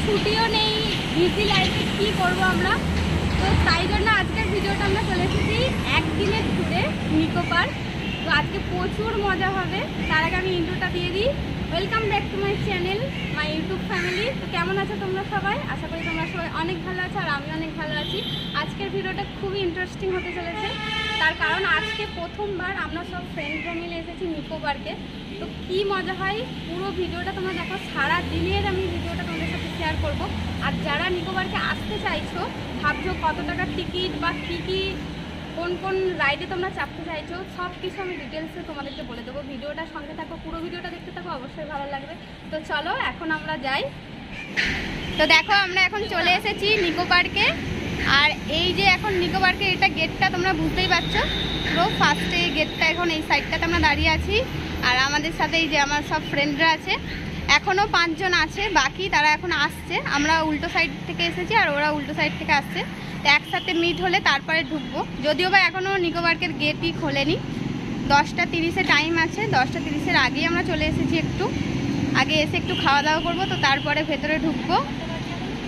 ছুটিও নেই, বিজি লাইফে কি করব আমরা। তো তাই জন্য আজকের ভিডিওটা আমরা চলে এসেছি একদিনের ট্যুরে নিকো পার্ক। তো আজকে প্রচুর মজা হবে। তার আগে আমি ইন্ট্রোটা দিয়ে দিই। Welcome back to my channel, my YouTube family. তো কেমন আছো তোমরা সবাই? আশা করি তোমরা সবাই অনেক ভালো আছো আর আমি অনেক ভালো আছি। আজকের ভিডিওটা খুবই ইন্টারেস্টিং হতে চলেছে, তার কারণ আজকে প্রথমবার আমরা সব ফ্রেন্ডরা মিলে এসেছি নিকো পার্কে। তো কী মজা হয় পুরো ভিডিওটা তোমরা দেখো। সারা দিনের আমি ভিডিওটা তোমাদের সাথে শেয়ার করব। আর যারা নিকো পার্কে আসতে চাইছো, ভাবছো কত টাকার টিকিট বা কী কী কোন কোন রাইডে তোমরা চাপতে চাইছো, সব কিছু আমি ডিটেলসে তোমাদেরকে বলে দেবো। ভিডিওটার সঙ্গে থাকো, পুরো ভিডিওটা দেখতে থাকো, অবশ্যই ভালো লাগবে। তো চলো এখন আমরা যাই। তো দেখো আমরা এখন চলে এসেছি নিকো পার্কে। আর এই যে এখন নিকো পার্কের এটা গেটটা তোমরা বুঝতেই পারছো, পুরো ফার্স্টে গেটটা। এখন এই সাইডটাতে আমরা দাঁড়িয়ে আছি আর আমাদের সাথে এই যে আমার সব ফ্রেন্ডরা আছে, এখনও 5 জন আছে বাকি, তারা এখন আসছে। আমরা উল্টো সাইড থেকে এসেছি আর ওরা উল্টো সাইড থেকে আসছে। তো একসাথে মিট হলে তারপরে ঢুকবো। যদিও বা এখনও নিকো পার্কের গেটই খোলেনি, 10টা 30-এ টাইম আছে। 10টা 30-এর আগেই আমরা চলে এসেছি, একটু আগে এসে একটু খাওয়া দাওয়া করবো, তো তারপরে ভেতরে ঢুকবো।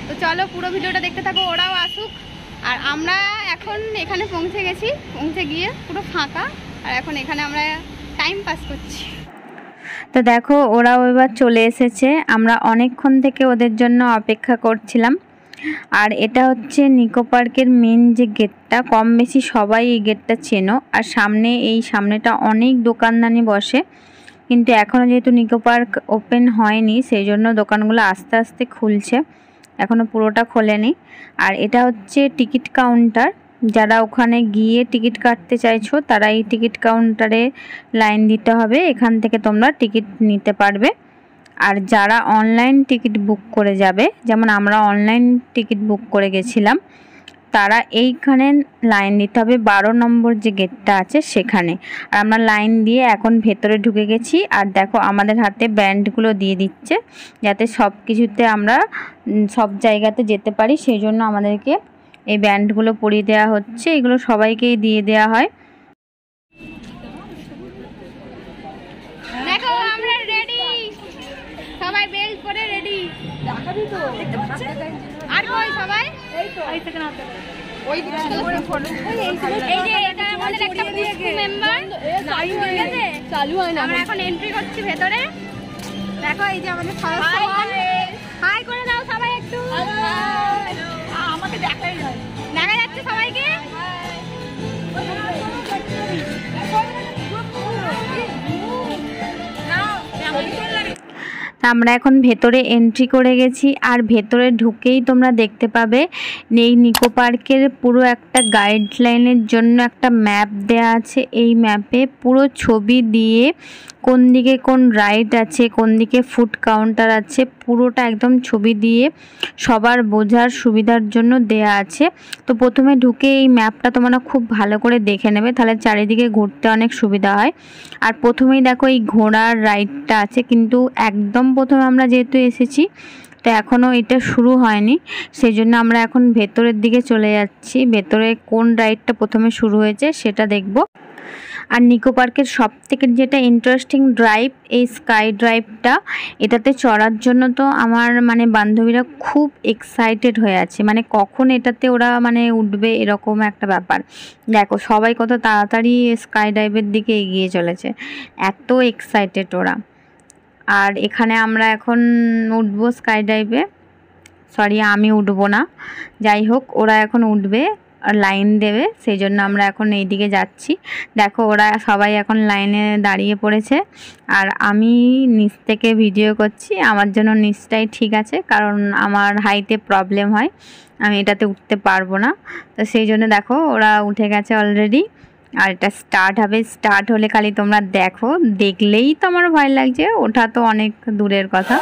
তো চলো পুরো ভিডিওটা দেখতে থাকো, ওরাও আসুক। আর আমরা এখন এখানে পৌঁছে গেছি, পৌঁছে গিয়ে পুরো ফাঁকা। আর এখন এখানে আমরা টাইম পাস করছি। তো দেখো ওরাও এবার চলে এসেছে, আমরা অনেকক্ষণ থেকে ওদের জন্য অপেক্ষা করছিলাম। আর এটা হচ্ছে নিকো পার্কের মেন যে গেটটা, কম বেশি সবাই এই গেটটা চেনো। আর সামনেটা অনেক দোকানদানি বসে, কিন্তু এখনও যেহেতু নিকো পার্ক ওপেন হয়নি, সেই জন্য দোকানগুলো আস্তে আস্তে খুলছে, এখনও পুরোটা খোলেনি। আর এটা হচ্ছে টিকিট কাউন্টার। যারা ওখানে গিয়ে টিকিট কাটতে চাইছো তারা এই টিকিট কাউন্টারে লাইন দিতে হবে, এখান থেকে তোমরা টিকিট নিতে পারবে। আর যারা অনলাইন টিকিট বুক করে যাবে, যেমন আমরা অনলাইন টিকিট বুক করে গেছিলাম, তারা এইখানে লাইন দিতে হবে, 12 নম্বর যে গেটটা আছে সেখানে। আর আমরা লাইন দিয়ে এখন ভেতরে ঢুকে গেছি। আর দেখো আমাদের হাতে ব্যান্ডগুলো দিয়ে দিচ্ছে, যাতে সব কিছুতে আমরা সব জায়গাতে যেতে পারি, সেই জন্য আমাদেরকে এই ব্যান্ডগুলো পরিয়ে দেওয়া হচ্ছে। এগুলো সবাইকেই দিয়ে দেওয়া হয়। দেখো আমরা রেডি, সবাই বেল্ট পরে রেডি। দেখাবি তো, দেখতে পাচ্ছেন? আর কই সবাই? এই তো এই থেকে না, ওই দিকে ফটো। এই যে এটা আমাদের একটা পুষ্পু মেম্বার, ঠিক আছে? চালু হয় না, আমরা এখন এন্ট্রি করছি ভেতরে। দেখো এই যে আমাদের সবাই, হাই করে দাও সবাই একটু। আমাকে দেখাই যায়, দেখা যাচ্ছে সবাইকে। আমরা এখন ভেতরে এন্ট্রি করে গেছি। আর ভেতরে ঢুকেই তোমরা দেখতে পাবে এই নিকো পার্কের পুরো একটা গাইডলাইনের জন্য একটা ম্যাপ দেয়া আছে। এই ম্যাপে পুরো ছবি দিয়ে কোন দিকে কোন রাইড আছে, কোন দিকে ফুড কাউন্টার আছে, পুরোটা একদম ছবি দিয়ে সবার বোঝার সুবিধার জন্য দেয়া আছে। তো প্রথমে ঢুকে এই ম্যাপটা তোমরা খুব ভালো করে দেখে নেবে, তাহলে চারিদিকে ঘুরতে অনেক সুবিধা হয়। আর প্রথমেই দেখো এই ঘোড়ার রাইডটা আছে, কিন্তু একদম প্রথমে আমরা যেহেতু এসেছি তো এখনও এটা শুরু হয়নি, সেই জন্য আমরা এখন ভেতরের দিকে চলে যাচ্ছি। ভেতরে কোন রাইডটা প্রথমে শুরু হয়েছে সেটা দেখব। আর নিকো পার্কের সবথেকে যেটা ইন্টারেস্টিং ড্রাইভ, এই স্কাই ড্রাইভটা, এটাতে চড়ার জন্য তো আমার বান্ধবীরা খুব এক্সাইটেড হয়ে আছে, কখন এটাতে ওরা উঠবে এরকম একটা ব্যাপার। দেখো সবাই কত তাড়াতাড়ি স্কাই ড্রাইভের দিকে এগিয়ে চলেছে, এত এক্সাইটেড ওরা। আর এখানে আমরা এখন উঠবো স্কাই ড্রাইভে, সরি আমি উঠবো না, যাই হোক ওরা এখন উঠবে। লাইন দেবে, সেই জন্য আমরা এখন এই দিকে যাচ্ছি। দেখো ওরা সবাই এখন লাইনে দাঁড়িয়ে পড়েছে, আর আমি নিচ থেকে ভিডিও করছি। আমার জন্য নিচটাই ঠিক আছে, কারণ আমার হাইটে প্রবলেম হয়, আমি এটাতে উঠতে পারবো না। তো সেই জন্য দেখো ওরা উঠে গেছে অলরেডি, আর এটা স্টার্ট হবে। স্টার্ট হলে খালি তোমরা দেখো, দেখলেই তো আমার ভয় লাগছে, ওঠা তো অনেক দূরের কথা।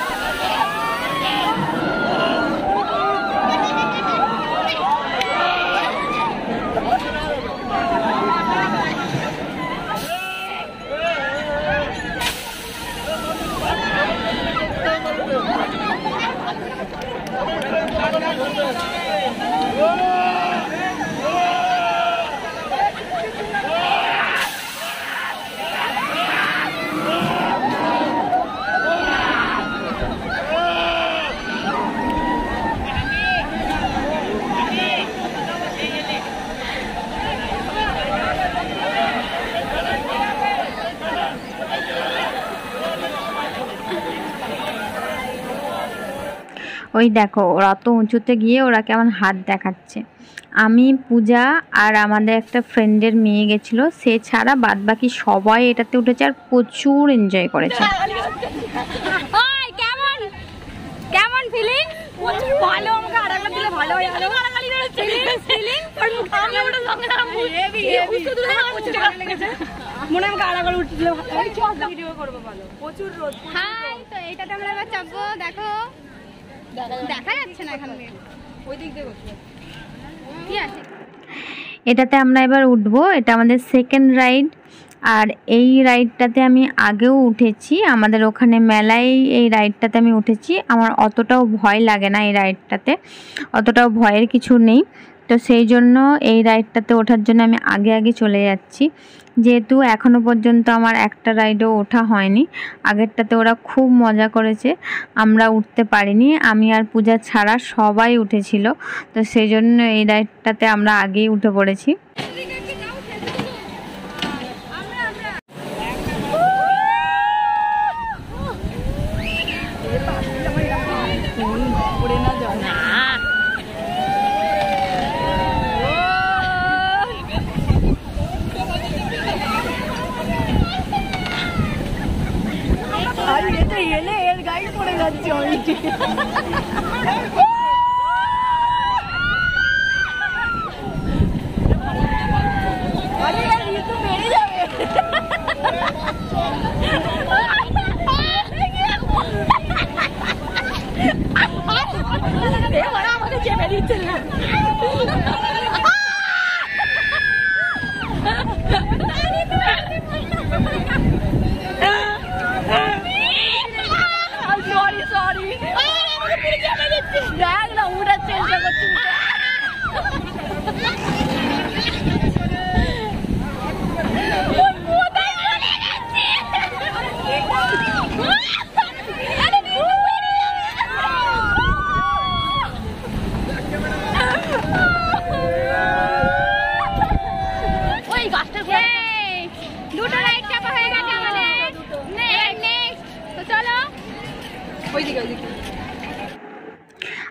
ওই দেখো ওরা তো উঁচুতে গিয়ে ওরা কেমন হাত দেখাচ্ছে। আমি, পূজা আর আমাদের একটা ফ্রেন্ডের মেয়ে গেছিলো, সে ছাড়া বাদ বাকি সবাই এটাতে উঠেছে আর প্রচুর এনজয় করেছে। কেমন ফিলিং? ভালো, আমাকে আরেকবার দিলে ভালো হয়। আরো গালাগালি করেছে ফিলিং আর আমি ওটা সঙ্গে না হেভি লেগেছে মনে আমাকে আরেকবার উঠতে দিলে ভালো হয়। চল ভিডিও করব ভালো, প্রচুর রোদ। হাই, তো এইটাতে আমরা এবার চাপবো। দেখো দেখা যাচ্ছে না এখান থেকে, ওই দিক দিয়ে বসে কি আছে। এটাতে আমরা এবার উঠবো, এটা আমাদের সেকেন্ড রাইড। আর এই রাইডটাতে আমি আগেও উঠেছি, আমাদের ওখানে মেলায় এই রাইডটাতে আমি উঠেছি। আমার অতটাও ভয় লাগে না, এই রাইডটাতে অতটাও ভয়ের কিছু নেই। তো সেই জন্য এই রাইডটাতে ওঠার জন্য আমি আগে আগে চলে যাচ্ছি, যেহেতু এখনও পর্যন্ত আমার একটা রাইডও ওঠা হয়নি। আগেরটাতে ওরা খুব মজা করেছে, আমরা উঠতে পারিনি, আমি আর পূজা ছাড়া সবাই উঠেছিল। তো সেই জন্য এই রাইডটাতে আমরা আগেই উঠে পড়েছি।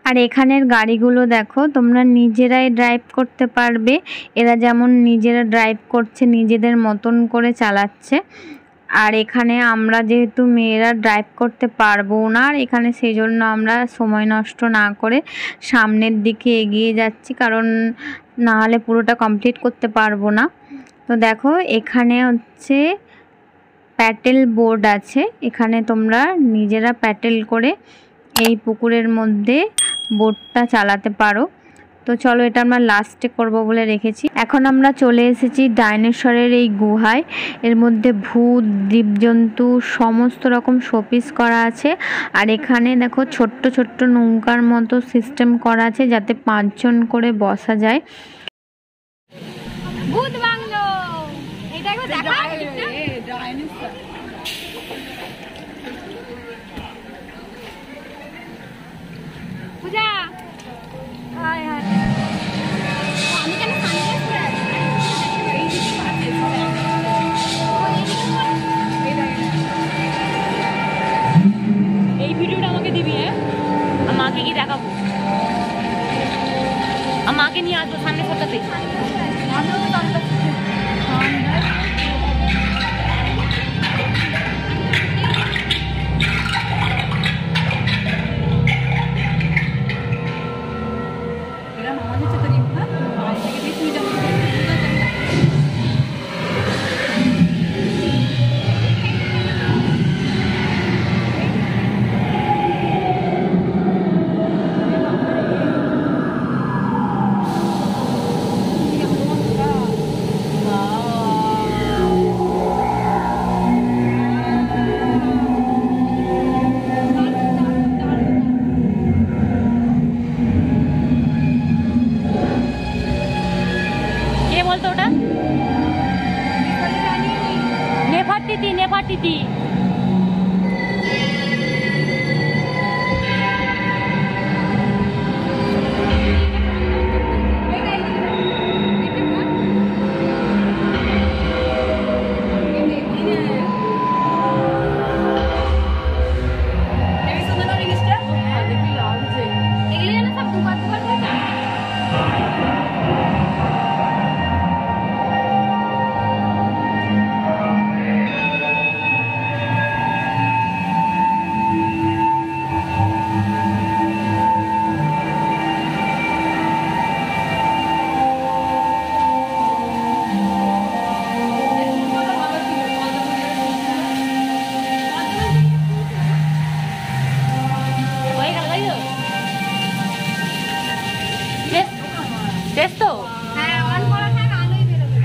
আর এখানের গাড়িগুলো দেখো, তোমরা নিজেরাই ড্রাইভ করতে পারবে। এরা যেমন নিজেরা ড্রাইভ করছে, নিজেদের মতন করে চালাচ্ছে। আর এখানে আমরা যেহেতু মেয়েরা ড্রাইভ করতে পারবো না, আর এখানে সেই জন্য আমরা সময় নষ্ট না করে সামনের দিকে এগিয়ে যাচ্ছি, কারণ না হলে পুরোটা কমপ্লিট করতে পারবো না। তো দেখো এখানে হচ্ছে প্যাডেল বোর্ড আছে, এখানে তোমরা নিজেরা প্যাডেল করে এই পুকুরের মধ্যে বোটটা চালাতে পারো। তো চলো, এটা আমরা লাস্টে করব বলে রেখেছি। এখন আমরা চলে এসেছি ডাইনোসরের এই গুহায়। এর মধ্যে ভূত, জীবজন্তু সমস্ত রকম শোপিস করা আছে। আর এখানে দেখো ছোট্ট ছোট্ট নৌকার মতো সিস্টেম করা আছে, যাতে 5 জন করে বসা যায়। ভূত বাংলো, এটা একবার দেখা ডাইনোসর। পূজা, হাই হাই, আমি কেন সানগ্লাস পরে আছি? এই ভিডিওটা আমাকে দিবি, হ্যাঁ? মাকে কি দেখাবো? মাকে নিয়ে আসবো সামনে ফটোতে। নেভারটিটি টেস্টো হ্যাঁ অন করা থাক আলোই বেরোবে।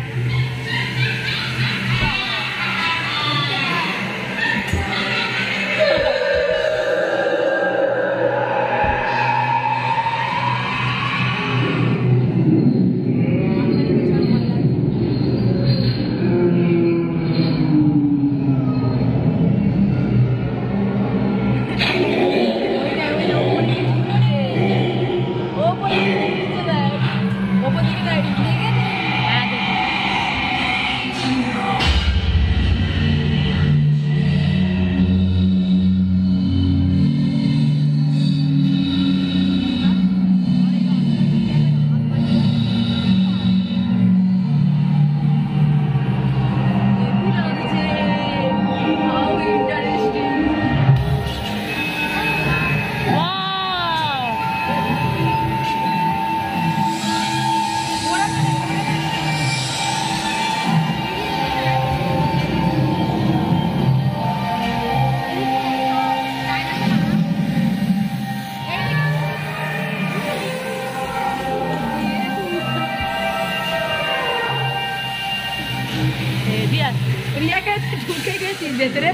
ঢুকে গেছি ভেতরে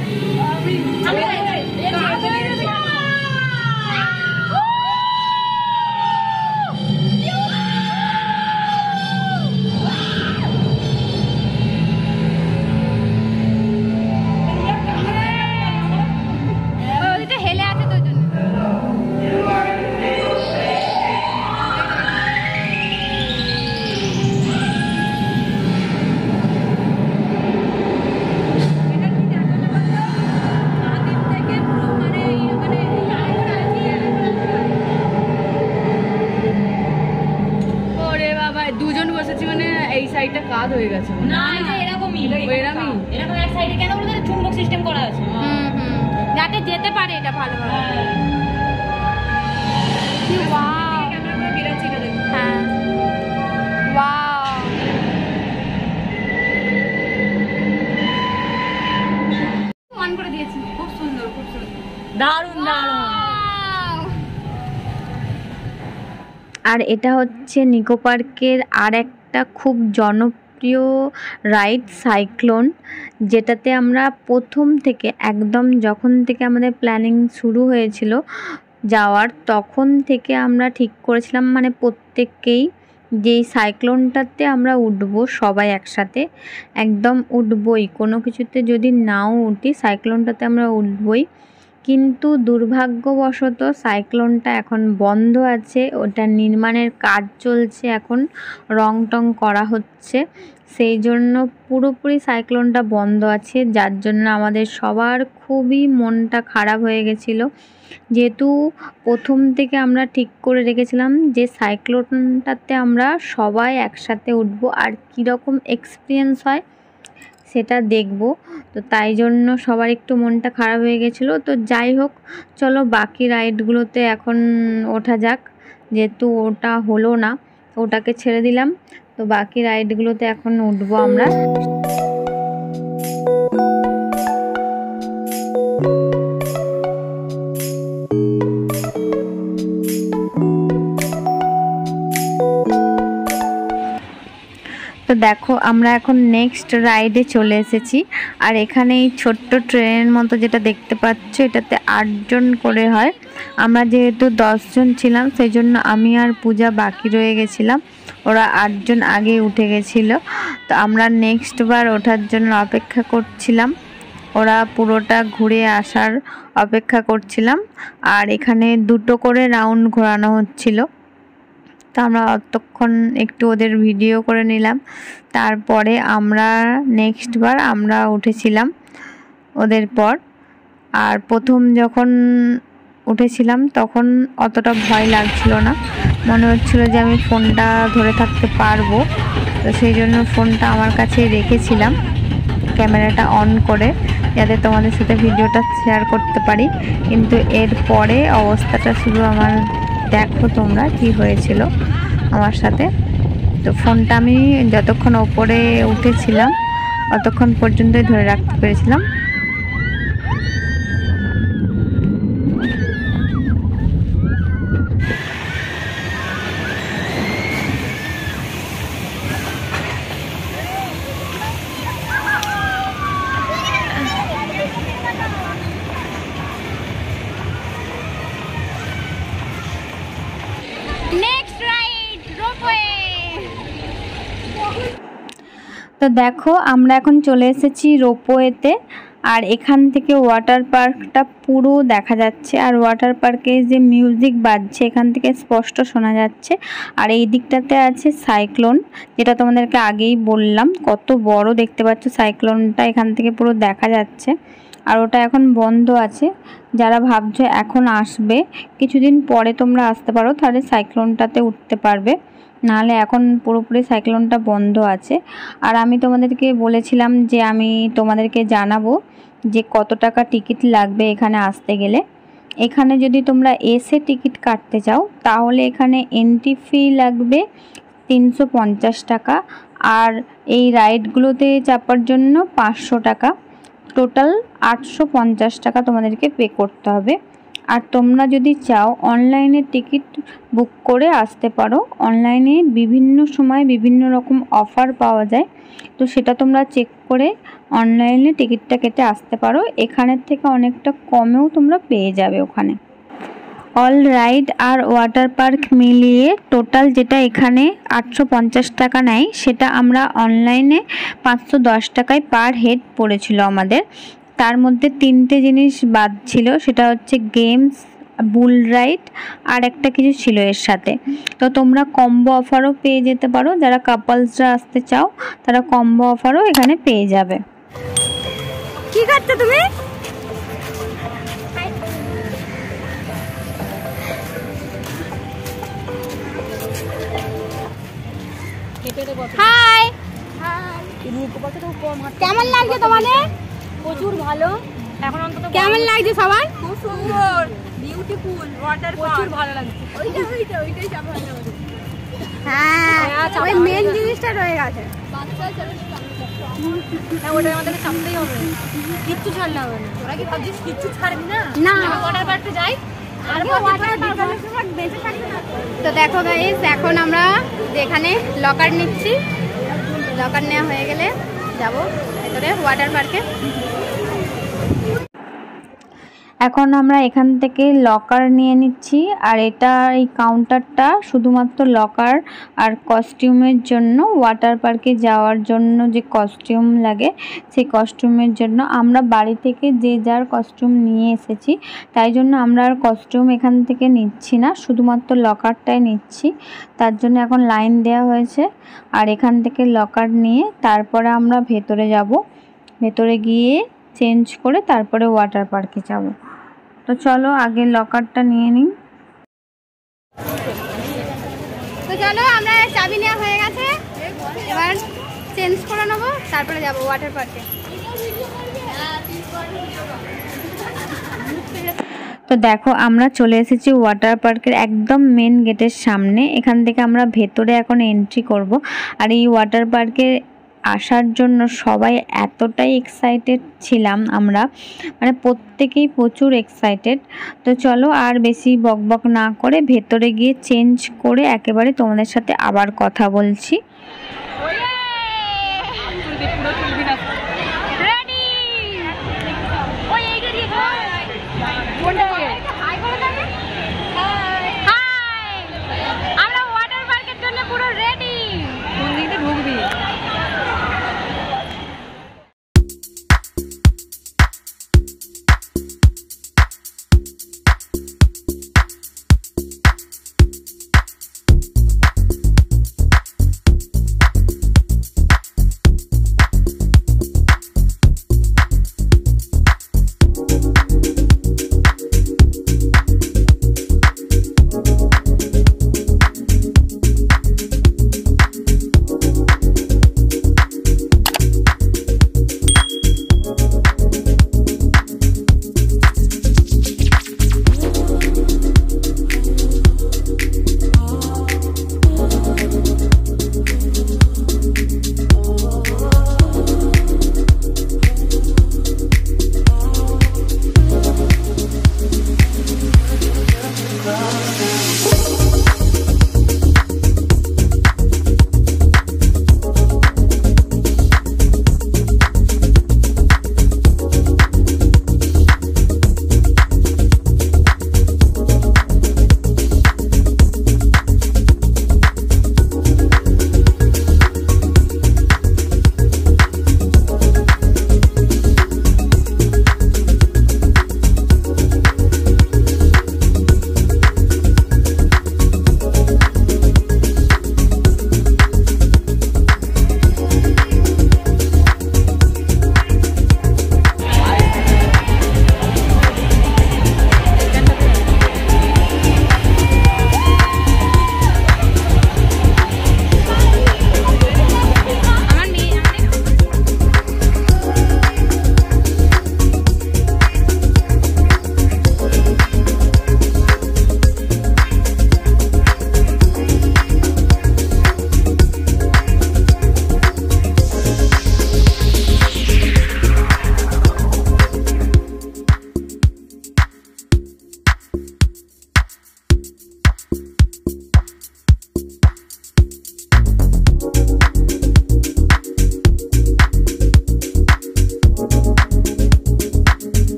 হেলে আছে তো জন্য দুজন বসেছি মানে এই সাইডটা কাজ হয়ে গেছে না এটা এরকমই এরকম এক সাইডে কেন বলতে চুম্বক সিস্টেম করা আছে যাতে যেতে পারে এটা ভালোভাবে কি ওয়াও ক্যামেরা করে গিরাচ্ছি এটা দেখো হ্যাঁ ওয়াও অন করে দিয়েছি খুব সুন্দর দারুণ দারুণ। আর এটা হচ্ছে নিকো পার্কের আর একটা খুব জনপ্রিয় রাইড সাইক্লোন, যেটাতে আমরা প্রথম থেকে একদম যখন থেকে আমাদের প্ল্যানিং শুরু হয়েছিল যাওয়ার তখন থেকে আমরা ঠিক করেছিলাম মানে প্রত্যেককেই যেই সাইক্লোনটাতে আমরা উঠবো সবাই একসাথে একদম উঠবই, কোনো কিছুতে যদি নাও উঠি সাইক্লোনটাতে আমরা উঠবই। কিন্তু দুর্ভাগ্যবশত সাইক্লোনটা এখন বন্ধ আছে, ওটা নির্মাণের কাজ চলছে, এখন রং টং করা হচ্ছে, সেই জন্য পুরোপুরি সাইক্লোনটা বন্ধ আছে, যার জন্য আমাদের সবার খুবই মনটা খারাপ হয়ে গেছিলো। যেহেতু প্রথম থেকে আমরা ঠিক করে রেখেছিলাম যে সাইক্লোনটাতে আমরা সবাই একসাথে উঠবো আর কীরকম এক্সপিরিয়েন্স হয় সেটা দেখব, তো তাই জন্য সবার একটু মনটা খারাপ হয়ে গেছিলো। তো যাই হোক, চলো বাকি রাইডগুলোতে এখন ওঠা যাক, যেহেতু ওটা হলো না ওটাকে ছেড়ে দিলাম, তো বাকি রাইডগুলোতে এখন উঠবো আমরা। তো দেখো আমরা এখন নেক্সট রাইডে চলে এসেছি, আর এখানে এই ছোট্ট ট্রেনের মতো যেটা দেখতে পাচ্ছ এটাতে 8 জন করে হয়। আমরা যেহেতু 10 জন ছিলাম সেই জন্য আমি আর পূজা বাকি রয়ে গেছিলাম, ওরা 8 জন আগে উঠে গেছিলো। তো আমরা নেক্সট বার ওঠার জন্য অপেক্ষা করছিলাম, ওরা পুরোটা ঘুরে আসার অপেক্ষা করছিলাম। আর এখানে 2টো করে রাউন্ড ঘোরানো হচ্ছিল, তো আমরা অতক্ষণ একটু ওদের ভিডিও করে নিলাম। তারপরে আমরা নেক্সট বার আমরা উঠেছিলাম ওদের পর। আর প্রথম যখন উঠেছিলাম তখন অতটা ভয় লাগছিল না, মনে হচ্ছিল যে আমি ফোনটা ধরে থাকতে পারবো, তো সেই জন্য ফোনটা আমার কাছে রেখেছিলাম ক্যামেরাটা অন করে, যাতে তোমাদের সাথে ভিডিওটা শেয়ার করতে পারি। কিন্তু এরপরে অবস্থাটা শুধু আমার দেখো তোমরা কি হয়েছিল আমার সাথে। তো ফোনটা আমি যতক্ষণ ওপরে উঠেছিলাম ততক্ষণ পর্যন্তই ধরে রাখতে পেরেছিলাম। তো দেখো আমরা এখন চলে এসেছি রোপওয়েতে, আর এখান থেকে ওয়াটার পার্কটা পুরো দেখা যাচ্ছে, আর ওয়াটার পার্কে যে মিউজিক বাজছে এখান থেকে স্পষ্ট শোনা যাচ্ছে। আর এই দিকটাতে আছে সাইক্লোন, যেটা তোমাদেরকে আগেই বললাম, কত বড় দেখতে পাচ্ছ সাইক্লোনটা, এখান থেকে পুরো দেখা যাচ্ছে। আর ওটা এখন বন্ধ আছে, যারা ভাবছো এখন আসবে কিছুদিন পরে তোমরা আসতে পারো, তাহলে সাইক্লোনটাতে উঠতে পারবে, নাহলে এখন পুরোপুরি সাইক্লোনটা বন্ধ আছে। আর আমি তোমাদেরকে বলেছিলাম যে আমি তোমাদেরকে জানাবো যে কত টাকা টিকিট লাগবে এখানে আসতে গেলে। এখানে যদি তোমরা এসে টিকিট কাটতে চাও তাহলে এখানে এন্ট্রি ফি লাগবে 350 টাকা, আর এই রাইডগুলোতে চাপার জন্য 500 টাকা, টোটাল 850 টাকা তোমাদেরকে পে করতে হবে। আর তোমরা যদি চাও অনলাইনে টিকিট বুক করে আসতে পারো, অনলাইনে বিভিন্ন সময় বিভিন্ন রকম অফার পাওয়া যায়, তো সেটা তোমরা চেক করে অনলাইনে টিকিটটা কেটে আসতে পারো, এখানের থেকে অনেকটা কমেও তোমরা পেয়ে যাবে ওখানে। অল রাইড আর ওয়াটার পার্ক মিলিয়ে টোটাল যেটা এখানে 850 টাকা নেয়, সেটা আমরা অনলাইনে 510 টাকায় পার হেড পড়েছিল আমাদের। তার মধ্যে 3টে জিনিস বাদ ছিল, সেটা হচ্ছে গেমস, বুল রাইড আর একটা কিছু ছিল এর সাথে। তো তোমরা কম্বো অফারও পেয়ে যেতে পারো, যারা কাপলসরা আসতে চাও তারা কম্বো অফারও এখানে পেয়ে যাবে। কি খাচ্ছ তুমি? হাই, কেমন লাগছে তোমাদের? প্রচুর ভালো, এখন অন্তত কেমন লাগছে সবার? খুব সুন্দর, বিউটিফুল ওয়াটার পার্ক, প্রচুর ভালো লাগছে। ওইটাই সব ভালো লাগছে। হ্যাঁ, ওই মেন জিনিসটা রয়ে গেছে। হ্যাঁ, ওটা আমাদেরকে চাপতেই হবে, কিচ্ছু ছাড়লে হবে না। তোরা কি ভাবছিস কিচ্ছু ছাড়বি না? না, ওয়াটার পার্কে যাই। তো দেখো গাইস, এখন আমরা যেখানে লকার নিচ্ছি, লকার নেওয়া হয়ে গেলে যাব ভেতরে ওয়াটার পার্কে। এখন আমরা এখান থেকে লকার নিয়ে নিচ্ছি। আর এটা এই কাউন্টারটা শুধুমাত্র লকার আর কস্টিউমের জন্য, ওয়াটার পার্কে যাওয়ার জন্য যে কস্টিউম লাগে সেই কস্টিউমের জন্য। আমরা বাড়ি থেকে যে যার কস্টিউম নিয়ে এসেছি, তাই জন্য আমরা আর কস্টিউম এখান থেকে নিচ্ছি না, শুধুমাত্র লকারটাই নিচ্ছি। তার জন্য এখন লাইন দেওয়া হয়েছে। আর এখান থেকে লকার নিয়ে তারপরে আমরা ভেতরে যাব, ভেতরে গিয়ে চেঞ্জ করে তারপরে ওয়াটার পার্কে যাব। তো চলো আগে লকারটা নিয়ে নিই। তো চলো, আমরা চাবি নেওয়া হয়ে গেছে, এবার চেঞ্জ করে নেবো, তারপরে যাবো ওয়াটার পার্কে। তো দেখো আমরা চলে এসেছি ওয়াটার পার্কের একদম মেন গেটের সামনে। এখান থেকে আমরা ভেতরে এখন এন্ট্রি করব। আর এই ওয়াটার পার্কে আসার জন্য সবাই এতটাই এক্সাইটেড ছিলাম আমরা, মানে প্রত্যেকেই প্রচুর এক্সাইটেড। তো চলো আর বেশি বকবক না করে ভেতরে গিয়ে চেঞ্জ করে একেবারে তোমাদের সাথে আবার কথা বলছি। আমরা ওয়াটার পার্কের জন্য পুরো রেডি। কোন দিকে ঢুকবি?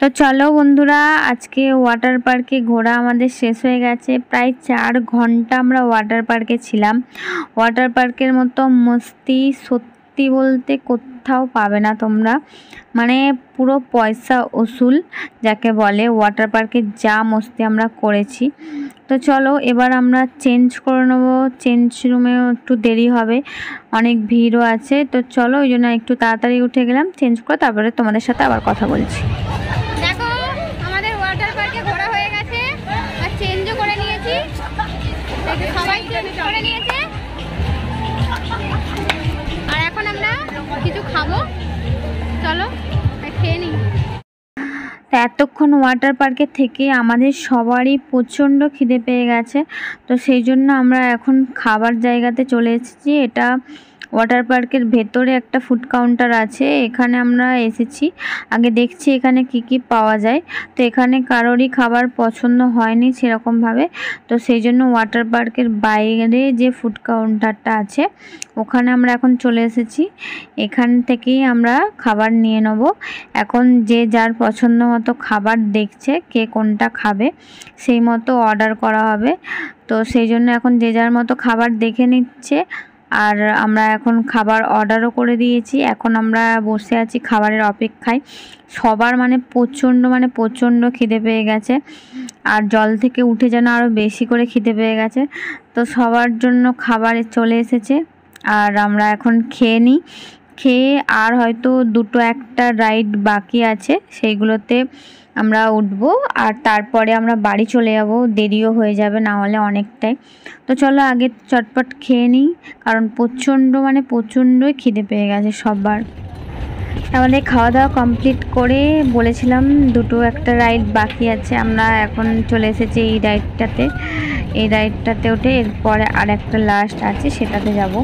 তো চলো বন্ধুরা, আজকে ওয়াটার পার্কে ঘোরা আমাদের শেষ হয়ে গেছে। প্রায় 4 ঘন্টা আমরা ওয়াটার পার্কে ছিলাম। ওয়াটার পার্কের মতো মস্তি সত্যি বলতে কোথাও পাবে না তোমরা, মানে পুরো পয়সা উসুল যাকে বলে। ওয়াটার পার্কে যা মস্তি আমরা করেছি। তো চলো এবার আমরা চেঞ্জ করে নেবো। চেঞ্জ রুমেও একটু দেরি হবে, অনেক ভিড়ও আছে। তো চলো ওই জন্য একটু তাড়াতাড়ি উঠে গেলাম, চেঞ্জ করে তারপরে তোমাদের সাথে আবার কথা বলছি। দেখো আমাদের ওয়াটার পার্কে ঘোরা হয়ে গেছে আর চেঞ্জও করে নিয়েছি, সবাই চেঞ্জ করে নিয়েছে। আর এখন আমরা কিছু খাবো, চলো খেয়ে নিই। তো এতক্ষণ ওয়াটার পার্কে থেকে আমাদের সবারই প্রচণ্ড খিদে পেয়ে গেছে। তো সেই জন্য আমরা এখন খাবার জায়গাতে চলে এসেছি। এটা ওয়াটার পার্কের ভেতরে একটা ফুড কাউন্টার আছে, এখানে আমরা এসেছি। আগে দেখছি এখানে কি কি পাওয়া যায়। তো এখানে কারোরই খাবার পছন্দ হয়নি সেরকমভাবে, তো সেই জন্য ওয়াটার পার্কের বাইরে যে ফুড কাউন্টারটা আছে ওখানে আমরা এখন চলে এসেছি। এখান থেকেই আমরা খাবার নিয়ে নেব। এখন যে যার পছন্দ মতো খাবার দেখছে, কে কোনটা খাবে সেই মতো অর্ডার করা হবে। তো সেই জন্য এখন যে যার মতো খাবার দেখে নিচ্ছে, আর আমরা এখন খাবার অর্ডারও করে দিয়েছি। এখন আমরা বসে আছি খাবারের অপেক্ষায়। সবার মানে প্রচণ্ড খিদে পেয়ে গেছে, আর জল থেকে উঠে যেন আরও বেশি করে খিদে পেয়ে গেছে। তো সবার জন্য খাবার চলে এসেছে, আর আমরা এখন খেয়ে নিই। খেয়ে আর হয়তো 2-1টা রাইড বাকি আছে, সেইগুলোতে আমরা উঠবো আর তারপরে আমরা বাড়ি চলে যাব। দেরিও হয়ে যাবে না হলে অনেকটাই। তো চলো আগে চটপট খেয়ে নিই, কারণ প্রচণ্ডই খিদে পেয়ে গেছে সবার। আমাদের খাওয়া দাওয়া কমপ্লিট করে বলেছিলাম 2-1টা রাইড বাকি আছে, আমরা এখন চলে এসেছি এই রাইডটাতে উঠে এরপরে আর একটা লাস্ট আছে সেটাতে যাব।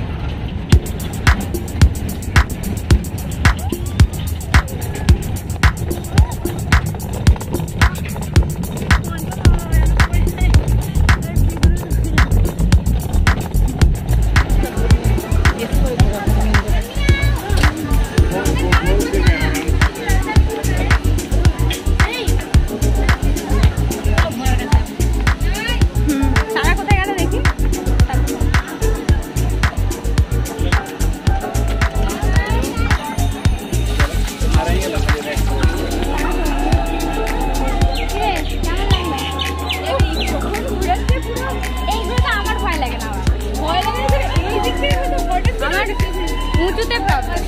উঁচুতে প্রবলেম।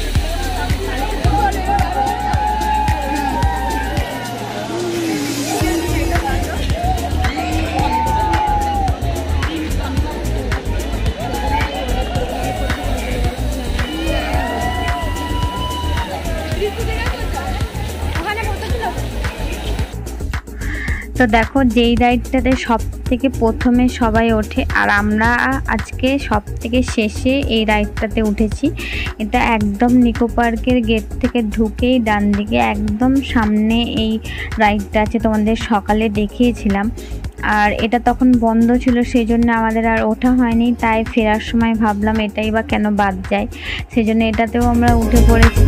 তো দেখো যেই রাইডটাতে সব থেকে প্রথমে সবাই ওঠে, আর আমরা আজকে সব থেকে শেষে এই রাইডটাতে উঠেছি। এটা একদম নিকো পার্কের গেট থেকে ঢুকেই ডান দিকে একদম সামনে এই রাইডটা আছে, তোমাদের সকালে দেখিয়েছিলাম। আর এটা তখন বন্ধ ছিল, সেই জন্য আমাদের আর ওঠা হয়নি। তাই ফেরার সময় ভাবলাম এটাই বা কেন বাদ যায়, সেই জন্য এটাতেও আমরা উঠে পড়েছি।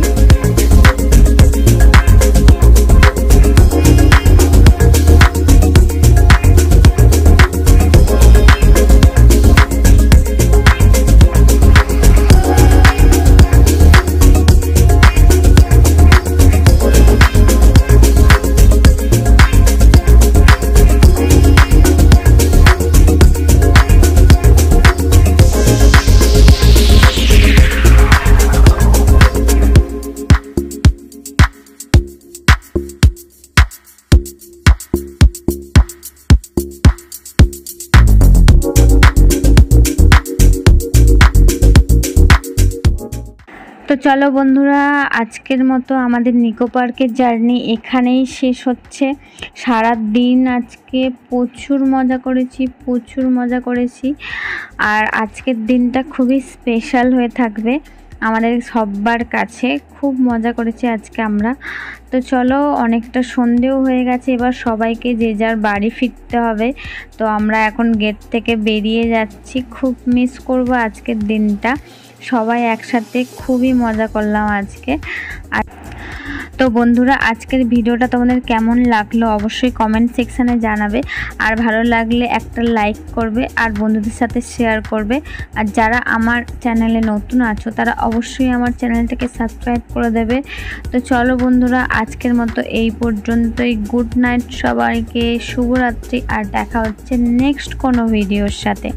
তো চলো বন্ধুরা, আজকের মতো আমাদের নিকো পার্কের জার্নি এখানেই শেষ হচ্ছে। সারা দিন আজকে প্রচুর মজা করেছি, আর আজকের দিনটা খুবই স্পেশাল হয়ে থাকবে আমাদের সবার কাছে। খুব মজা করেছি আজকে আমরা। তো চলো, অনেকটা সন্ধেও হয়ে গেছে, এবার সবাইকে যে যার বাড়ি ফিরতে হবে। তো আমরা এখন গেট থেকে বেরিয়ে যাচ্ছি। খুব মিস করব আজকের দিনটা। সবাই একসাথে খুবই মজা করলাম আজকে। আর তো বন্ধুরা আজকের ভিডিওটা তোমাদের কেমন লাগলো অবশ্যই কমেন্ট সেকশানে জানাবে, আর ভালো লাগলে একটা লাইক করবে আর বন্ধুদের সাথে শেয়ার করবে। আর যারা আমার চ্যানেলে নতুন আছো তারা অবশ্যই আমার চ্যানেলটাকে সাবস্ক্রাইব করে দেবে। তো চলো বন্ধুরা আজকের মতো এই পর্যন্তই। গুড নাইট সবাইকে, শুভরাত্রি, আর দেখা হচ্ছে নেক্সট কোনো ভিডিওর সাথে।